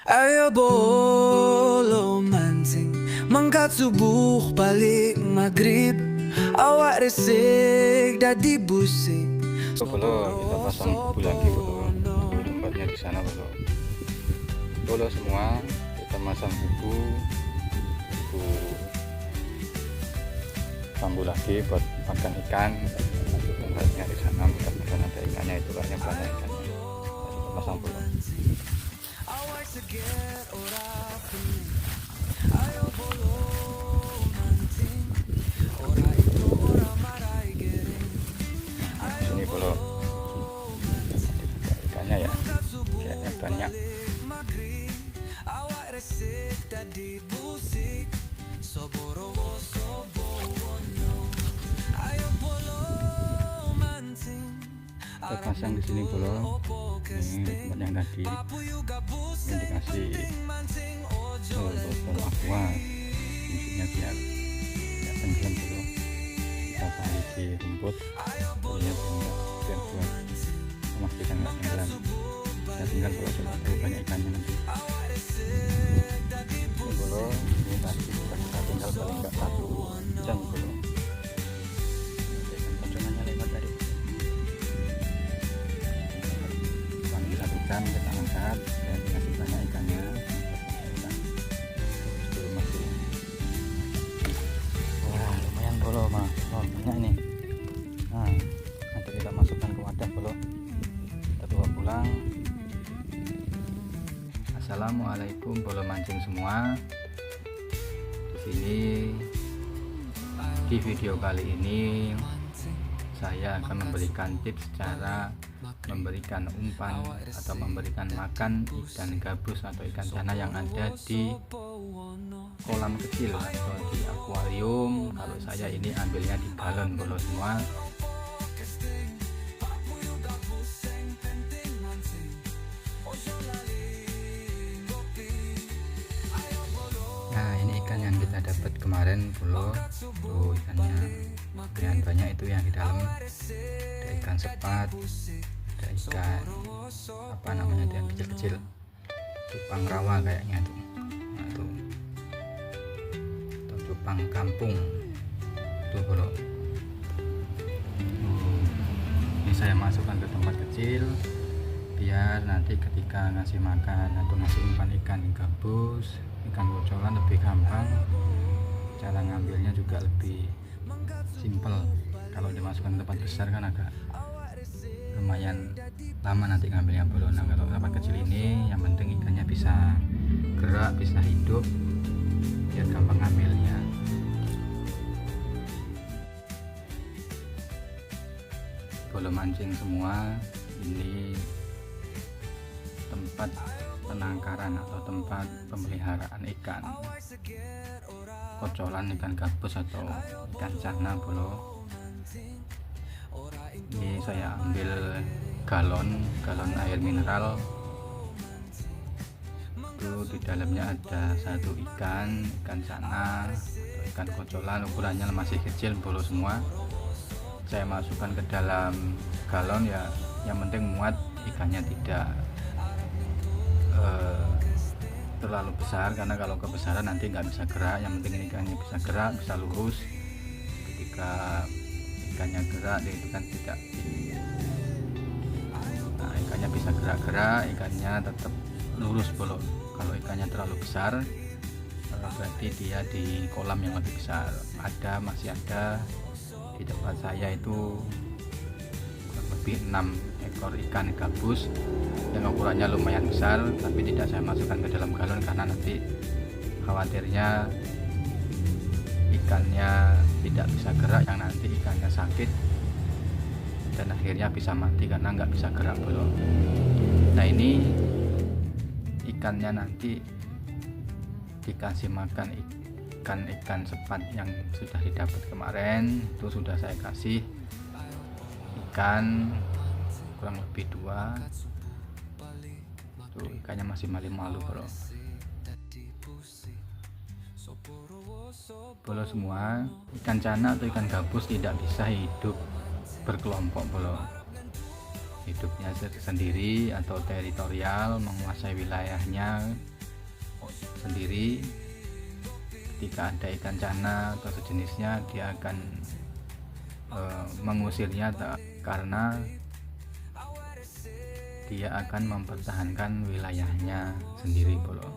Ayo bolo mancing mangkat subuh balik maghrib awak resik dadi busik. Bolo kita pasang buku lagi bolo, buku tempatnya di sana bolo. Bolo semua kita masang buku bambu lagi buat makan ikan. Tempatnya di sana mudah-mudahan ada ikannya, itu banyak ikannya. Kita pasang bolo. Sini bolo ikannya ya, kayaknya banyak. Kita pasang di sini bolo. Ini tempat yang tadi yang dikasih botol aqua, fungsinya biar nggak tenggelam bolo. Kita tarik di rumput biar buat memastikan nggak tenggelam. Kita tinggal bolo, coba tahu banyak ikannya nanti. Ini bolo, ini tadi kita tinggal paling nggak 1 jam bolo. Koncongannya lewat dari jam kita angkat dan dikasih banyak ikannya. Wah, lumayan bolo mah, banyak ini. Nah, nanti kita masukkan ke wadah bolo, kita bawa pulang. Assalamualaikum bolo mancing semua. Di sini di video kali ini saya akan memberikan tips cara memberikan umpan atau memberikan makan ikan gabus atau ikan cana yang ada di kolam kecil atau di akuarium. Kalau saya ini ambilnya di galon bolo semua. Nah, ini ikan yang kita dapat kemarin bolo. Tuh ikannya lumayan banyak itu yang di dalam. Ada ikan sepat, ada ikan apa namanya itu yang kecil-kecil, cupang rawa kayaknya tuh. Nah, tuh atau cupang kampung tuh bro. Ini saya masukkan ke tempat kecil biar nanti ketika ngasih makan atau ngasih umpan ikan gabus, ikan bocolan lebih gampang. Cara ngambilnya juga lebih simple. Kalau dimasukkan ke tempat besar kan agak lumayan lama nanti ngambilnya bro. Nah, kalau tempat kecil ini yang penting ikannya bisa gerak, bisa hidup, biar gampang ngambilnya. Bolo mancing semua, ini tempat penangkaran atau tempat pemeliharaan ikan kocolan, ikan gabus atau ikan cana bolo. Ini saya ambil galon air mineral. Itu di dalamnya ada 1 ikan cana atau ikan kocolan, ukurannya masih kecil bolo semua. Saya masukkan ke dalam galon ya, yang penting muat, ikannya tidak terlalu besar, karena kalau kebesaran nanti nggak bisa gerak. Yang penting ini ikannya bisa gerak, bisa lurus. Ketika ikannya gerak dia itu kan tidak, nah ikannya bisa gerak-gerak, ikannya tetap lurus bolo. Kalau ikannya terlalu besar berarti dia di kolam yang lebih besar. Masih ada di tempat saya itu kurang lebih 6 ekor ikan gabus yang ukurannya lumayan besar, tapi tidak saya masukkan ke dalam galon karena nanti khawatirnya ikannya tidak bisa gerak, yang nanti ikannya sakit dan akhirnya bisa mati karena nggak bisa gerak bolo. Nah, ini ikannya nanti dikasih makan ikan sepat yang sudah didapat kemarin. Itu sudah saya kasih ikan kurang lebih 2. Tuh ikannya masih malu-malu bro. Bolo semua, ikan cana atau ikan gabus tidak bisa hidup berkelompok bolo. Hidupnya sendiri atau teritorial, menguasai wilayahnya sendiri. Ketika ada ikan cana atau sejenisnya, dia akan mengusirnya karena dia akan mempertahankan wilayahnya sendiri bolo.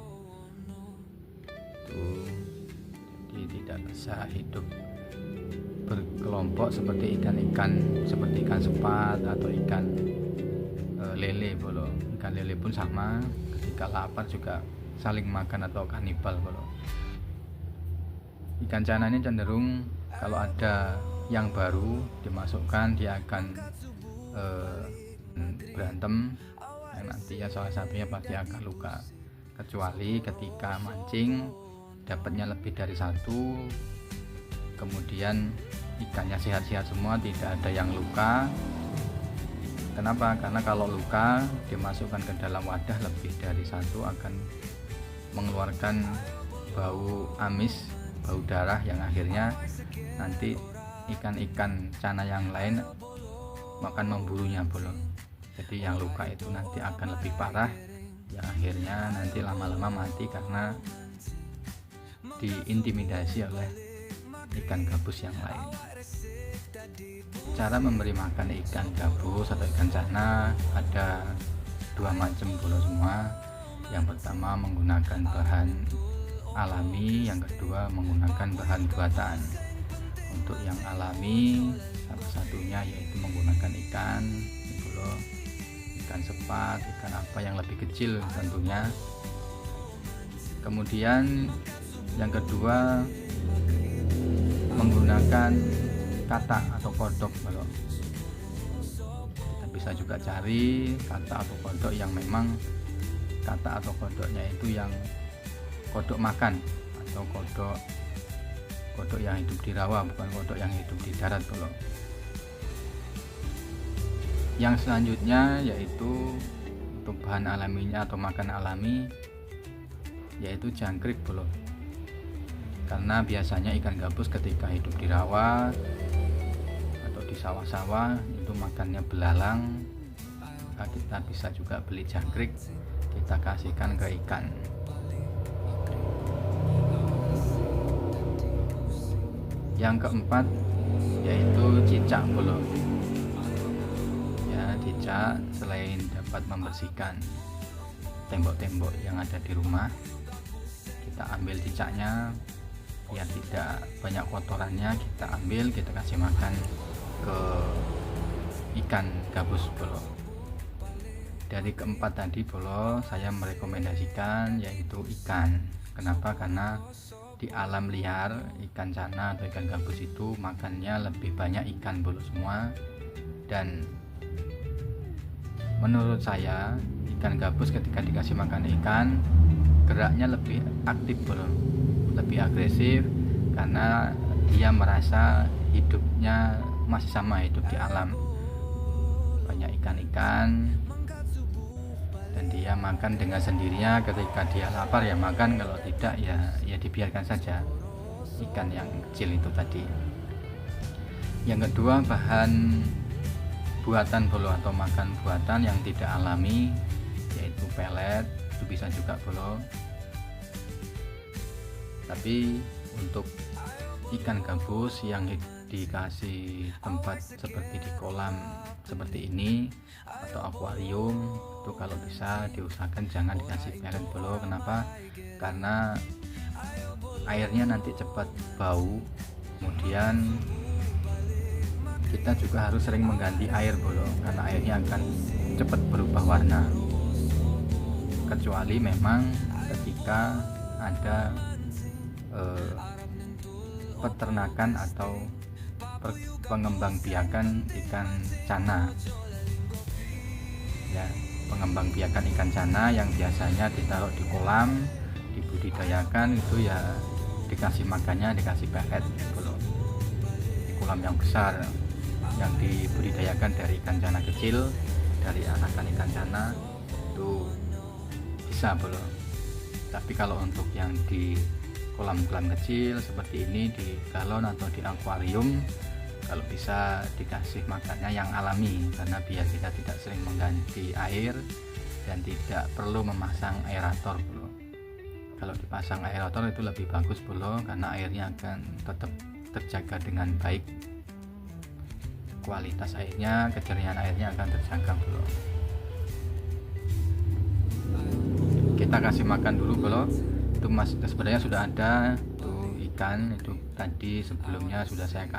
Jadi tidak bisa hidup berkelompok seperti ikan-ikan seperti ikan sepat atau ikan lele bolo. Ikan lele pun sama, ketika lapar juga saling makan atau kanibal bolo. Ikan cana ini cenderung kalau ada yang baru dimasukkan, dia akan berantem, yang nantinya salah satunya pasti akan luka. Kecuali ketika mancing dapatnya lebih dari satu, kemudian ikannya sehat-sehat semua, tidak ada yang luka. Kenapa? Karena kalau luka dimasukkan ke dalam wadah lebih dari satu akan mengeluarkan bau amis, bau darah, yang akhirnya nanti ikan-ikan cana yang lain akan memburunya bolo. Jadi yang luka itu nanti akan lebih parah, yang akhirnya nanti lama-lama mati karena diintimidasi oleh ikan gabus yang lain. Cara memberi makan ikan gabus atau ikan cana ada dua macam bolo semua. Yang pertama menggunakan bahan alami, yang kedua menggunakan bahan buatan. Untuk yang alami salah satunya yaitu menggunakan ikan bolo, ikan sepat, ikan apa yang lebih kecil tentunya. Kemudian yang kedua menggunakan kata atau kodok bolo. Kita bisa juga cari kata atau kodok yang memang kata atau kodoknya itu yang kodok makan atau kodok yang hidup di rawa, bukan kodok yang hidup di darat bolo. Yang selanjutnya yaitu untuk bahan alaminya atau makan alami yaitu jangkrik bolo. Karena biasanya ikan gabus ketika hidup di rawa atau di sawah-sawah itu makannya belalang, maka kita bisa juga beli jangkrik, kita kasihkan ke ikan. Yang keempat yaitu cicak bolo. Ya, cicak selain dapat membersihkan tembok-tembok yang ada di rumah, kita ambil cicaknya biar tidak banyak kotorannya, kita ambil, kita kasih makan ke ikan gabus bolo. Dari keempat tadi bolo, saya merekomendasikan yaitu ikan. Kenapa? Karena di alam liar ikan cana atau ikan gabus itu makannya lebih banyak ikan bolo semua, dan menurut saya ikan gabus ketika dikasih makan ikan geraknya lebih aktif bolo, lebih agresif, karena dia merasa hidupnya masih sama, hidup di alam, banyak ikan-ikan, dan dia makan dengan sendirinya. Ketika dia lapar ya makan, kalau tidak ya dibiarkan saja ikan yang kecil itu tadi. Yang kedua bahan buatan bolo atau makan buatan yang tidak alami yaitu pelet, itu bisa juga bolo. Tapi untuk ikan gabus yang dikasih tempat seperti di kolam seperti ini atau akuarium, itu kalau bisa diusahakan jangan dikasih pelet bolo. Kenapa? Karena airnya nanti cepat bau, kemudian kita juga harus sering mengganti air bolo karena airnya akan cepat berubah warna, kecuali memang ketika ada peternakan atau pengembangbiakan ikan cana ya, pengembangbiakan ikan cana yang biasanya ditaruh di kolam, dibudidayakan, itu ya dikasih makannya, dikasih pelet bolo di kolam yang besar yang dibudidayakan dari ikan cana kecil, dari anakan ikan cana, itu bisa bolo. Tapi kalau untuk yang di kolam-kolam kecil seperti ini, di galon atau di akuarium, kalau bisa dikasih makannya yang alami, karena biar kita tidak sering mengganti air dan tidak perlu memasang aerator bro. Kalau dipasang aerator itu lebih bagus bro, karena airnya akan tetap terjaga dengan baik, kualitas airnya, kejernihan airnya akan terjaga bro. Kita kasih makan dulu bro. Itu sebenarnya sudah ada tuh ikan itu tadi sebelumnya sudah saya kasih.